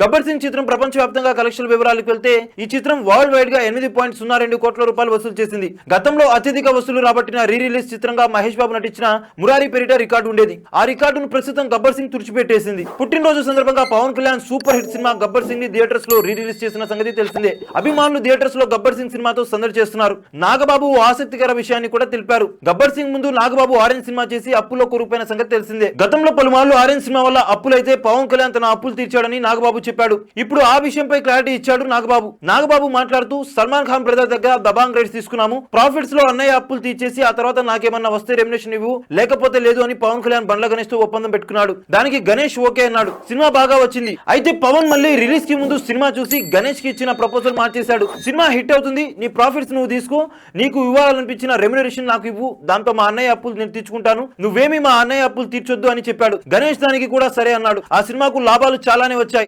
గబ్బర్ సింగ్ చిత్రం ప్రపంచవ్యాప్తంగా కలెక్షన్ల వివరాలకు వెళ్తే ఈ చిత్రం వరల్డ్ వైడ్ గా 8.02 కోట్ల రూపాయలు వసూలు చేసింది. గతంలో అత్యధిక వసూలు రాబట్టిన రీ రిలీజ్ చిత్రంగా మహేష్ బాబు నటించిన మురారి పేరిట రికార్డు ఉండేది. ఆ రికార్డును ప్రస్తుతం గబ్బర్ సింగ్ తుడిచిపెట్టేసింది. పుట్టినరోజు సందర్భంగా పవన్ కళ్యాణ్ సూపర్ హిట్ సినిమా గబ్బర్ సింగ్ ని థియేటర్స్ లో రీ రిలీజ్ చేసిన సంగతి తెలిసిందే. అభిమానులు థియేటర్స్ లో గబ్బర్ సింగ్ సినిమాతో సందడి చేస్తున్నారు. నాగబాబు ఆసక్తికర విషయాన్ని కూడా తెలిపారు. గబ్బర్ సింగ్ ముందు నాగబాబు ఆరెంజ్ సినిమా చేసి అప్పులో కూరుకుపోయిన సంగతి తెలిసిందే. గతంలో పలుమార్లు ఆరెంజ్ సినిమా వల్ల అప్పులైతే పవన్ కళ్యాణ్ తన అప్పులు తీర్చాడని నాగబాబు చెప్పాడు. ఇప్పుడు ఆ విషయంపై క్లారిటీ ఇచ్చాడు నాగబాబు మాట్లాడుతూ సల్మాన్ ఖాన్ బ్రదర్ దగ్గర దబాంగ్ రైట్స్ తీసుకున్నాము. ప్రాఫిట్స్ లో అన్నయ్య అప్పులు తీర్చేసి ఆ తర్వాత నాకేమన్నా వస్తే రెమ్యునేషన్ ఇవ్వు, లేకపోతే లేదు అని పవన్ కళ్యాణ్ బండ్ల గణేష్ తో ఒప్పందం పెట్టుకున్నాడు. దానికి గణేష్ ఓకే అన్నాడు. సినిమా బాగా వచ్చింది. అయితే పవన్ మళ్ళీ రిలీజ్ కి ముందు సినిమా చూసి గణేష్ కి ఇచ్చిన ప్రపోజల్ మార్చేశాడు. సినిమా హిట్ అవుతుంది, నీ ప్రాఫిట్స్ నువ్వు తీసుకో, నీకు ఇవ్వాలనిపించిన రెమ్యునరేషన్ నాకు ఇవ్వు, దాంతో మా అన్నయ్య అప్పులు నేను తీర్చుకుంటాను, నువ్వేమి మా అన్నయ్య అప్పులు తీర్చొద్దు అని చెప్పాడు. గణేష్ దానికి కూడా సరే అన్నాడు. ఆ సినిమాకు లాభాలు చాలానే వచ్చాయి.